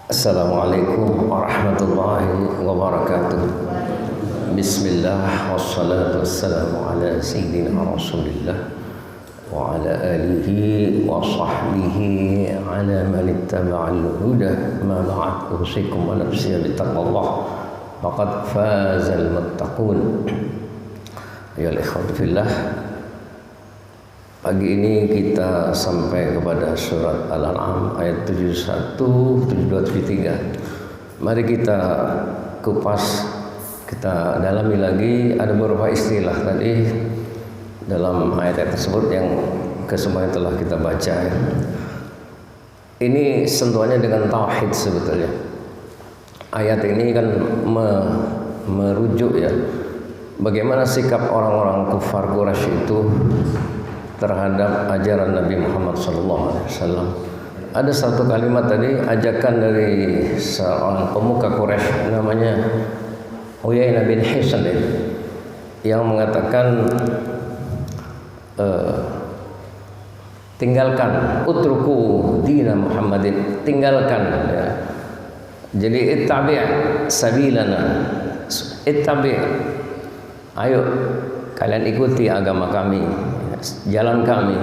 Assalamualaikum warahmatullahi wabarakatuh. Bismillah wassalatu wassalamu ala sayyidina Rasulillah wa ala alihi wa sahbihi ala man ittaba'al huda ma ba'd. Usikum wa nafsi bittaqwallah faqad fazal muttaqun. Ya ikhwati fillah, pagi ini kita sampai kepada surat Al-An'am ayat 71, 72, 73. Mari kita kupas, kita dalami lagi. Ada beberapa istilah tadi dalam ayat tersebut yang kesemuanya telah kita baca. Ini sentuhannya dengan tauhid sebetulnya. Ayat ini kan merujuk ya, bagaimana sikap orang-orang kufar Quraisy itu terhadap ajaran Nabi Muhammad SAW. Ada satu kalimat tadi, ajakan dari seorang pemuka Quraisy namanya Uyainah bin Hisn yang mengatakan tinggalkan, utruku dina Muhammadin, tinggalkan ya. Jadi ittabi' sabilana, ittabi', ayo kalian ikuti agama kami, jalan kami,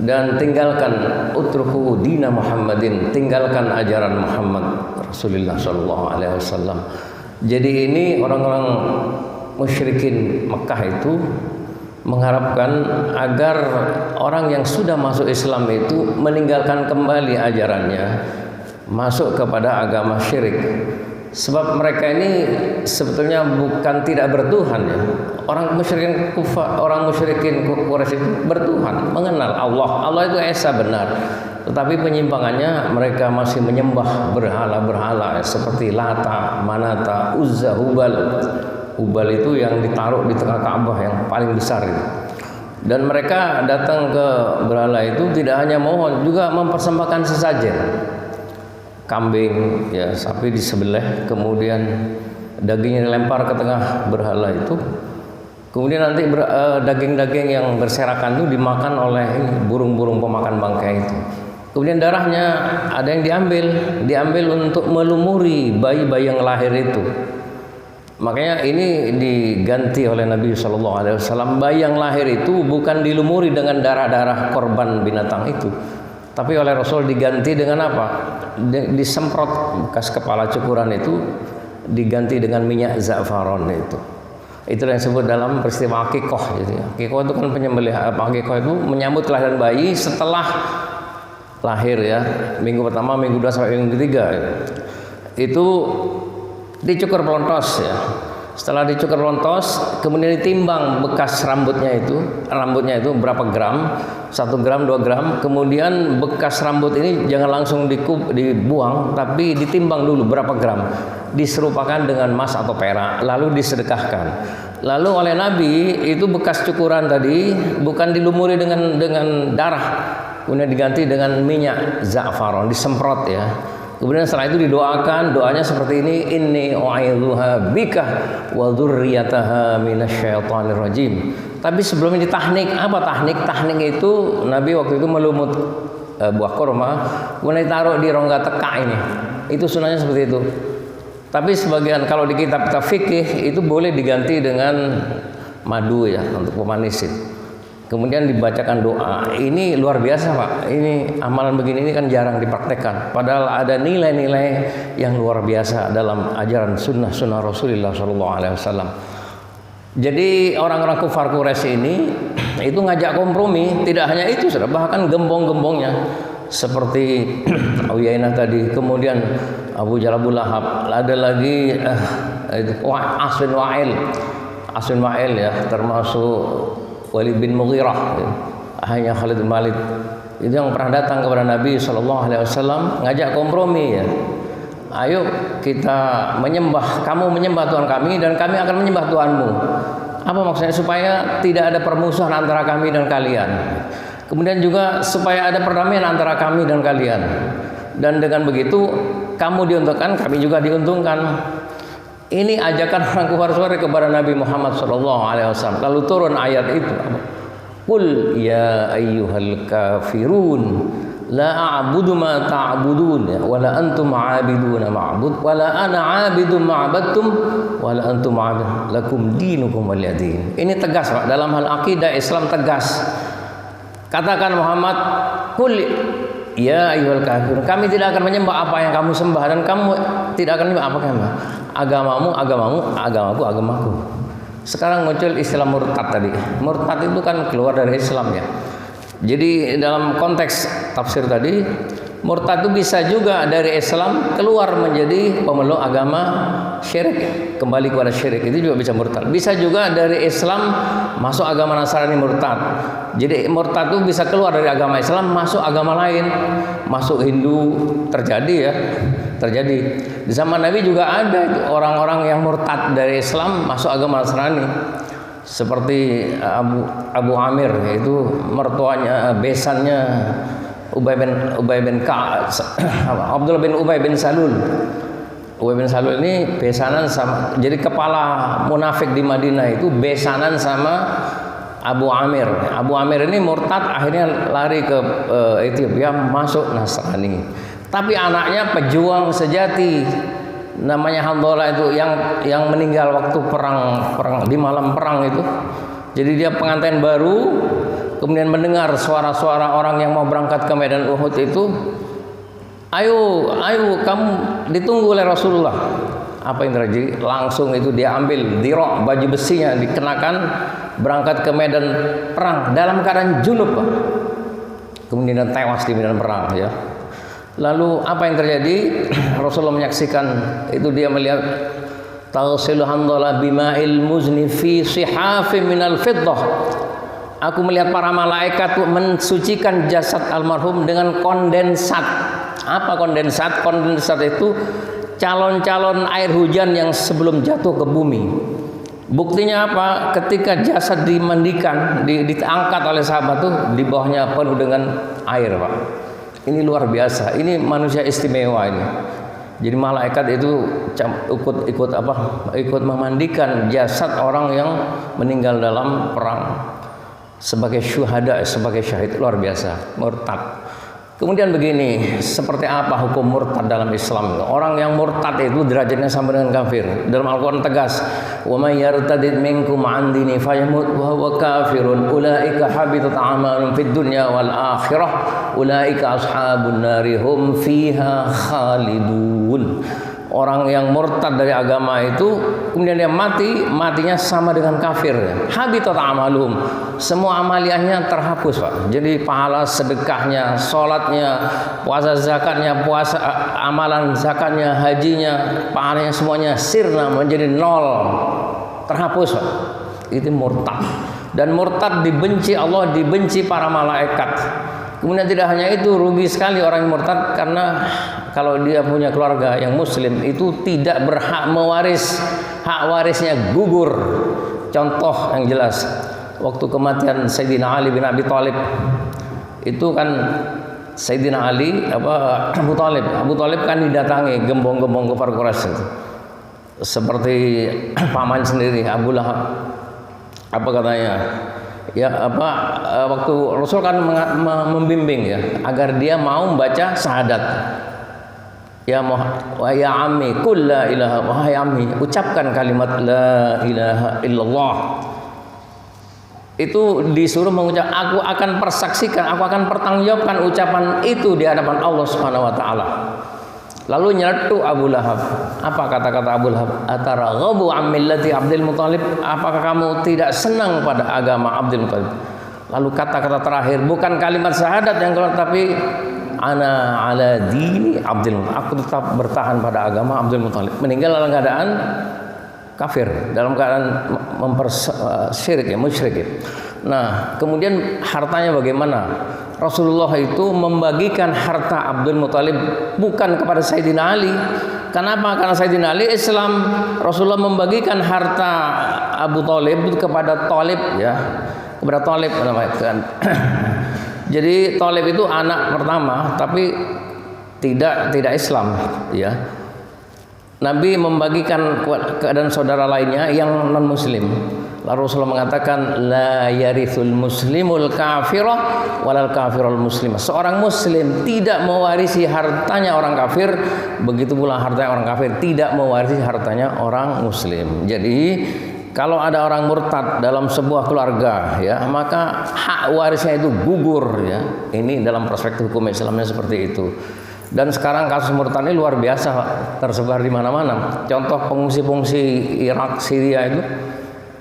dan tinggalkan utruku dina Muhammadin, tinggalkan ajaran Muhammad Rasulullah SAW. Jadi ini orang-orang musyrikin Mekah itu mengharapkan agar orang yang sudah masuk Islam itu meninggalkan kembali ajarannya, masuk kepada agama syirik. Sebab mereka ini sebetulnya bukan tidak bertuhan ya. Orang musyrikin kufar, orang musyrikin Quraisy itu bertuhan, mengenal Allah. Allah itu esa benar. Tetapi penyimpangannya mereka masih menyembah berhala-berhala seperti Lata, Manata, Uzza, Hubal. Hubal itu yang ditaruh di tengah Ka'bah yang paling besar itu. Dan mereka datang ke berhala itu tidak hanya mohon, juga mempersembahkan sesajen. Kambing ya, sapi disembelih, kemudian dagingnya dilempar ke tengah berhala itu. Kemudian nanti daging-daging yang berserakan itu dimakan oleh burung-burung pemakan bangkai itu. Kemudian darahnya ada yang diambil untuk melumuri bayi-bayi yang lahir itu. Makanya ini diganti oleh Nabi SAW. Bayi yang lahir itu bukan dilumuri dengan darah-darah korban binatang itu, tapi oleh Rasul diganti dengan apa? Disemprot bekas kepala cukuran itu diganti dengan minyak za'faron itu. Itulah yang disebut dalam peristiwa akikoh. Akikoh itu kan penyembelihan. Akikoh itu menyambut kelahiran bayi setelah lahir ya, minggu pertama, minggu 2 sampai minggu 3 ya. Itu dicukur pelontos ya. Setelah dicukur pelontos, kemudian ditimbang bekas rambutnya itu berapa gram, 1 gram, 2 gram. Kemudian bekas rambut ini jangan langsung dibuang, tapi ditimbang dulu berapa gram, diserupakan dengan emas atau perak, lalu disedekahkan. Lalu oleh Nabi itu bekas cukuran tadi bukan dilumuri dengan darah, kemudian diganti dengan minyak za'faron, disemprot ya. Kemudian setelah itu didoakan, doanya seperti ini, inni u'idzuha bika wa dzurriyyataha minasyaitonir rajim. Tapi sebelum ini tahnik, apa tahnik? Tahnik itu Nabi waktu itu melumut buah kurma, kemudian ditaruh di rongga teka ini. Itu sunahnya seperti itu. Tapi sebagian kalau di kitab fikih itu boleh diganti dengan madu ya untuk pemanis itu. Kemudian dibacakan doa. Ini luar biasa Pak. Ini amalan begini ini kan jarang dipraktekkan. Padahal ada nilai-nilai yang luar biasa dalam ajaran sunnah Rasulullah SAW. Jadi orang-orang kufar Quraisy ini itu ngajak kompromi. Tidak hanya itu, bahkan gembong-gembongnya seperti Uyainah tadi. Kemudian Abu Jahal, Abu Lahab. Ada lagi Aswin Wa'il ya, termasuk Walid bin Mughirah, hanya Khalid bin Walid itu yang pernah datang kepada Nabi SAW ngajak kompromi ya. Ayo kita menyembah, kamu menyembah Tuhan kami dan kami akan menyembah Tuhanmu. Apa maksudnya? Supaya tidak ada permusuhan antara kami dan kalian. Kemudian juga supaya ada perdamaian antara kami dan kalian. Dan dengan begitu kamu diuntungkan, kami juga diuntungkan. Ini ajakan orang kufar Quraisy kepada Nabi Muhammad SAW. Lalu turun ayat itu, Qul ya ayyuhal kafirun la a'budu ma ta'budun wala antum 'abiduna ma'bud wala ana 'abidun ma'badtum wala antum 'abidun lakum dinukum waliyadin. Ini tegas Pak, dalam hal akidah Islam tegas. Katakan Muhammad, qul ya ayyuhal kafirun, kami tidak akan menyembah apa yang kamu sembah dan kamu tidak akan menyembah apa yang agamamu agamamu, agamaku agamaku. Sekarang muncul istilah murtad tadi. Murtad itu kan keluar dari Islam ya. Jadi dalam konteks tafsir tadi, murtad itu bisa juga dari Islam keluar menjadi pemeluk agama syirik, kembali kepada syirik, itu juga bisa murtad. Bisa juga dari Islam masuk agama Nasrani, murtad. Jadi murtad itu bisa keluar dari agama Islam masuk agama lain, masuk Hindu, terjadi ya, terjadi. Di zaman Nabi juga ada orang-orang yang murtad dari Islam masuk agama Nasrani. Seperti Abu Amir, yaitu mertuanya, besannya Abdullah bin Ubay bin Salul. Ubay bin Salul ini besanan sama, jadi kepala munafik di Madinah itu besanan sama Abu Amir. Abu Amir ini murtad, akhirnya lari ke Ethiopia, masuk Nasrani. Tapi anaknya pejuang sejati, namanya Handola itu yang meninggal waktu perang di malam perang itu. Jadi dia pengantin baru, kemudian mendengar suara-suara orang yang mau berangkat ke medan Uhud itu, ayo kamu ditunggu oleh Rasulullah. Apa yang terjadi? Langsung itu dia ambil dirok, baju besinya dikenakan, berangkat ke medan perang dalam keadaan junub Pak. Kemudian tewas di medan perang ya. Lalu apa yang terjadi? Rasulullah menyaksikan itu, dia melihat tagsilu Handalah bima'il muzni fi sihafin minal fiddah. Aku melihat para malaikat mensucikan jasad almarhum dengan kondensat. Apa kondensat? Kondensat itu calon-calon air hujan yang sebelum jatuh ke bumi. Buktinya apa? Ketika jasad dimandikan, diangkat oleh sahabat tuh, di bawahnya penuh dengan air Pak. Ini luar biasa, ini manusia istimewa ini. Jadi malaikat itu ikut memandikan jasad orang yang meninggal dalam perang sebagai syuhada, sebagai syahid, luar biasa. Murtad. Kemudian begini, seperti apa hukum murtad dalam Islam? Orang yang murtad itu derajatnya sama dengan kafir. Dalam Al-Quran tegas, wa may yartadid minkum an dini fayamut wa huwa kafirun ulaika habitat a'malun fid dunya wal akhirah ulaika ashabun nari hum fiha khalidun. Orang yang murtad dari agama itu kemudian dia matinya sama dengan kafir. Habitat amalum, semua amaliannya terhapus Pak. Jadi pahala sedekahnya, sholatnya, puasa zakatnya, amalan zakatnya, hajinya, pahalanya semuanya sirna, menjadi nol, terhapus Pak. Itu murtad. Dan murtad dibenci Allah, dibenci para malaikat. Kemudian tidak hanya itu, rugi sekali orang yang murtad, karena kalau dia punya keluarga yang muslim itu tidak berhak mewaris, hak warisnya gugur. Contoh yang jelas, waktu kematian Sayyidina Ali bin Abi Thalib itu kan Sayyidina Ali Abu Thalib kan didatangi gembong-gembong kafir Quraisy itu. Seperti paman sendiri Abu Lahab. Apa katanya? Ya waktu Rasul kan membimbing ya agar dia mau membaca syahadat. Ya ammi qul la ilaha, wahai ammi ucapkan kalimat la ilaha illallah. Itu disuruh mengucap, aku akan persaksikan, aku akan pertanggungjawabkan ucapan itu di hadapan Allah Subhanahu wa taala. Lalu nyeletuk Abu Lahab. Apa kata-kata Abu Lahab? Ataraghabu an millati Abdul Muthalib? Apakah kamu tidak senang pada agama Abdul Muthalib? Lalu kata-kata terakhir, bukan kalimat syahadat yang keluar, tapi ana ala dini Abdul Muthalib. Aku tetap bertahan pada agama Abdul Muthalib. Meninggal dalam keadaan kafir, dalam keadaan syirik ya, musyrik ya. Nah, kemudian hartanya bagaimana? Rasulullah itu membagikan harta Abdul Muthalib bukan kepada Sayyidina Ali. Kenapa? Karena Sayyidina Ali Islam. Rasulullah membagikan harta Abu Thalib kepada Thalib ya, kepada Thalib namanya kan. Jadi Thalib itu anak pertama tapi tidak Islam ya. Nabi membagikan keadaan saudara lainnya yang non muslim. Lalu Rasulullah mengatakan la yarithul muslimul kafirah walal kafirul muslimah. Seorang muslim tidak mewarisi hartanya orang kafir, begitu pula hartanya orang kafir tidak mewarisi hartanya orang muslim. Jadi kalau ada orang murtad dalam sebuah keluarga ya, maka hak warisnya itu gugur ya. Ini dalam perspektif hukum Islamnya seperti itu. Dan sekarang kasus murtad ini luar biasa tersebar di mana-mana. Contoh pengungsi-pengungsi Irak, Syria itu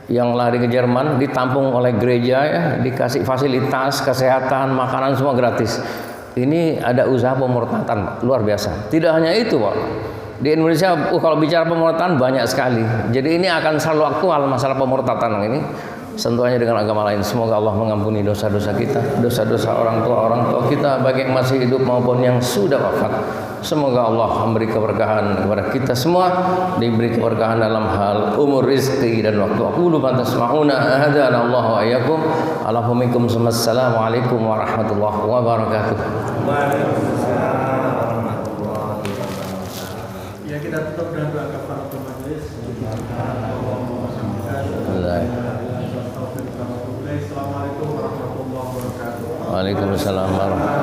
yang lari ke Jerman ditampung oleh gereja ya, dikasih fasilitas kesehatan, makanan semua gratis. Ini ada usaha pemurtadan luar biasa. Tidak hanya itu, Pak. Di Indonesia kalau bicara pemurtadan banyak sekali. Jadi ini akan selalu aktual masalah pemurtadan ini. Sentuhannya dengan agama lain. Semoga Allah mengampuni dosa-dosa kita, dosa-dosa orang tua kita, baik yang masih hidup maupun yang sudah wafat. Semoga Allah memberi keberkahan kepada kita semua, diberi keberkahan dalam hal umur, rizki dan waktu. Aqulu ma tasma'una hadana Allah wa iyyakum. Alaikum Assalamualaikum warahmatullahi wabarakatuh. Ya, kita tutup dengan doa kafaratul majelis. Assalamualaikum warahmatullahi wabarakatuh. Waalaikumsalam warahmatullahi wabarakatuh.